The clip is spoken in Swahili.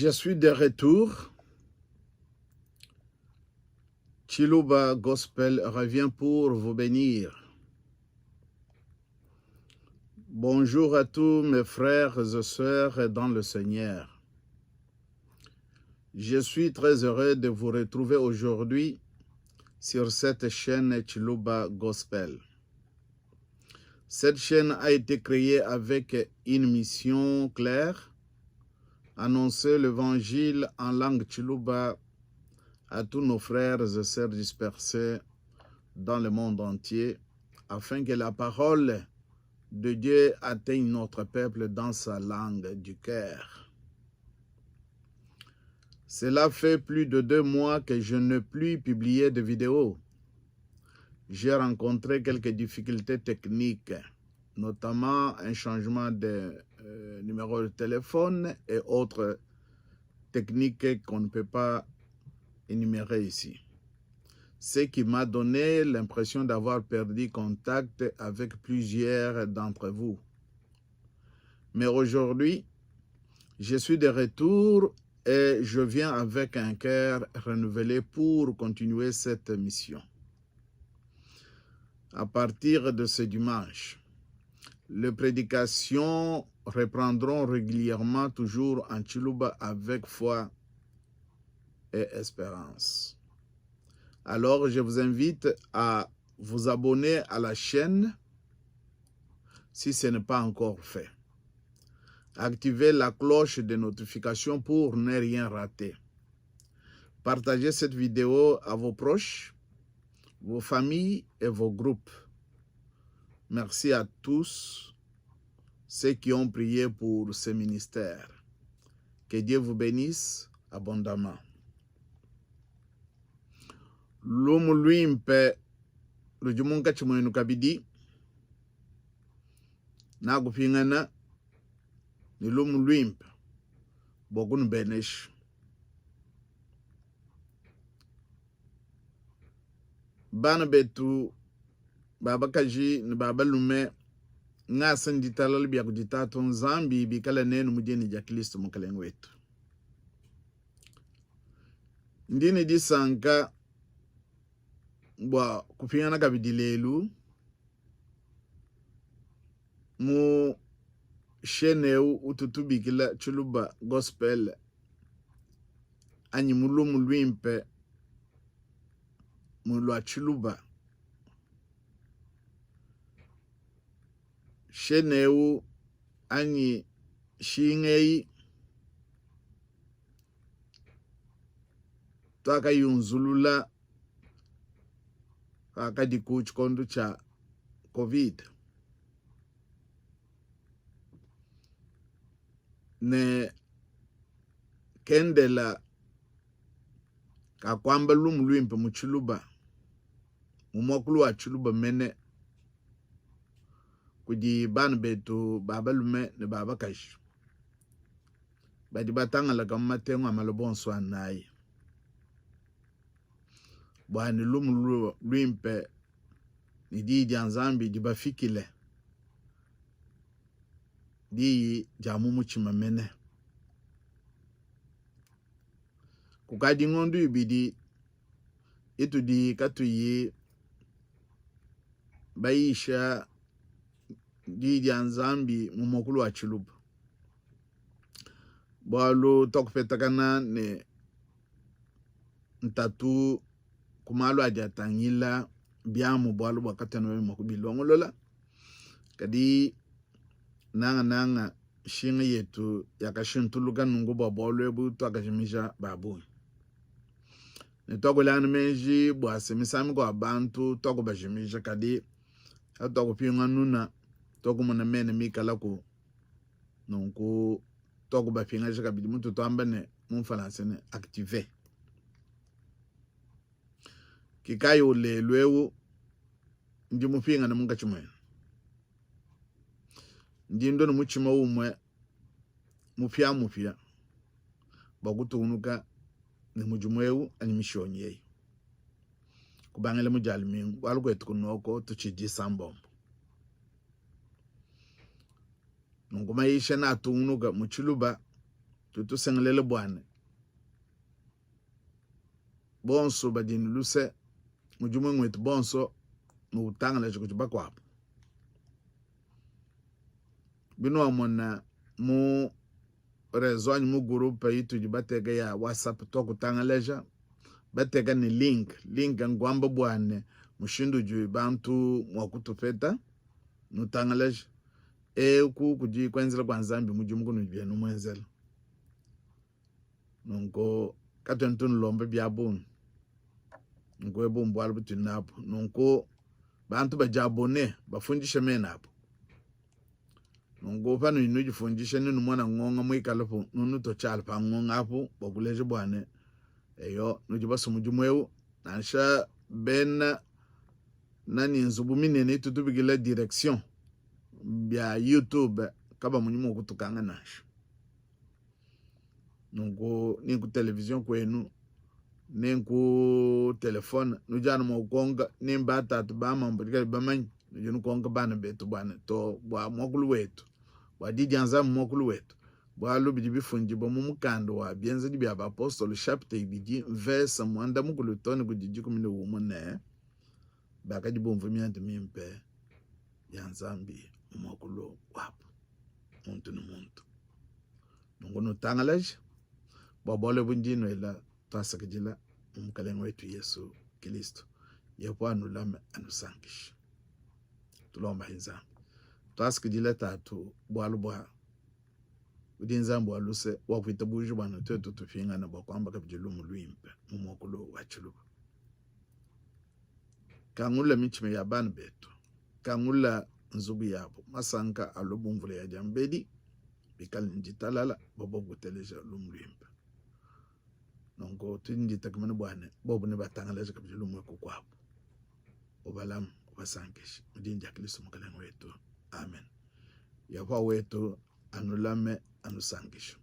Je suis de retour. Chiluba Gospel revient pour vous bénir. Bonjour à tous mes frères et sœurs dans le Seigneur. Je suis très heureux de vous retrouver aujourd'hui sur cette chaîne Chiluba Gospel. Cette chaîne a été créée avec une mission claire, annoncer l'évangile en langue Chiluba à tous nos frères et sœurs dispersés dans le monde entier, afin que la parole de Dieu atteigne notre peuple dans sa langue du cœur. Cela fait plus de 2 mois que je n'ai plus publié de vidéos. J'ai rencontré quelques difficultés techniques, notamment un changement de numéro de téléphone et autres techniques qu'on ne peut pas énumérer ici. Ce qui m'a donné l'impression d'avoir perdu contact avec plusieurs d'entre vous. Mais aujourd'hui, je suis de retour et je viens avec un cœur renouvelé pour continuer cette mission. À partir de ce dimanche, les prédications reprendront régulièrement toujours en Chiluba avec foi et espérance. Alors, je vous invite à vous abonner à la chaîne si ce n'est pas encore fait. Activez la cloche de notification pour ne rien rater. Partagez cette vidéo à vos proches, vos familles et vos groupes. Merci à tous ceux qui ont prié pour ce ministère. Que Dieu vous bénisse abondamment. Lumu luimpe lujumunga chimoyenu kabidi na kupingana ni lumu luimpe bokunu benesh bana betu baba kaji ni baba lume nga sandi talal biya kujita ton zambi bikala nenu mujeni ja Kristo mukalengo wetu ndini di sanka bwa kupingana kabidi lelu mu sheneu ututubikila Chiluba Gospel anyi mulumu luimpe mulwa Chiluba sheneu anyi shingei twaka yunzulula akadiku chikondo cha COVID ne kendela kakwamba lumu luimpe mu Chiluba mumokulu wa Chiluba mene kudi bana betu baba lume ne baba kashi badi batangala kamatengo amalobonso anayi bwani lumu luimpe ni di anzambi di bafikile di jamu muchima mene kukadi ngondu ibidi itu di katuyi baisha di anzambi mumokulu wa Chiluba bwalu tokupetakana ne ntatu kumalu ajatangila biamu bwalu wakatano makubilongolola kadi nanga shinga yetu yakashintuluka nungu bwabolu ebu twakajimisha babu nitwakulana menji bwasemisami kwa bantu twakubajimisha kadi twakupinga nuna twakumuna mene mikalaku nungu twakubapinga shakabidi muntu twambane mumfalansene active kikayo lelwewu ndi mupinga na munga chimwe ndi ndo muchima umwe mupya bakutunuka ni mujumwewu ani mishonye kubangele mujalmingu walukwetu kunoko tuchidi sambombo nungumaisha na tunuka mu Chiluba tutu sengelele bwane bonso badini luse mujumu ngwetu bonso mutanga la chikuchuba kwapo bino amona mu rezoanyi mu groupe yitu jibatega ya WhatsApp to kutanga leja batega ni link ngwamba bwane mushindu ju bantu mwakutupeta nutanga leja ku kuji kwenzela kwanzambi mujumu kunu byenu mwenzela nonko katentun lombe byabun ngo ebombo albu tunapo nonko bantu bajabone bafundishe menapo nongo pano inuji fundishe ninu mwana ngonga mwikalapo nunu to chal pa ngonga apo bokuleje bwane eyo nuji baso mujumwewu nansha ben nani nzubu minene tutubigila direction bya YouTube kaba munyumo kutukanga nasho nongo ninku television kwenu ninku telefone nujana mo konga nimba tatu ba mambo diga bamanyi nujunu konga bana betu bwana to bwa mwakulu wetu wadijanza mwakulu wetu bwa lubi bifunji bo mumukando wa byenza bya ba apostole chapter ibiji verse mwanda mukulu toni kujiji kumine wumone bakaji bomvu myandi mimpe yanzambi mwakulu wapo muntu ni muntu nongo nutangalaje bobole bunjino ila twasakijila umukalenga wetu Yesu Kristo yepo anulame anusangisha tulomba hinza twasakijila tatu bwalubwa udinzambo waluse wakwita buju bana tetu tufingana bakwamba kabjilu mulwimpe mumokolo wachuluba kangula michime ya bana betu kangula nzubu yabo masanka alobumvule ya jambedi bikali njitalala bobo guteleja lumlwimpe nongo tinjita kumene bwane bobo ne batangalaje kabjilu mweko kwabo obalam obasankishi udinja Kristo mukalenga wetu amen yapa wetu anulame anusangisho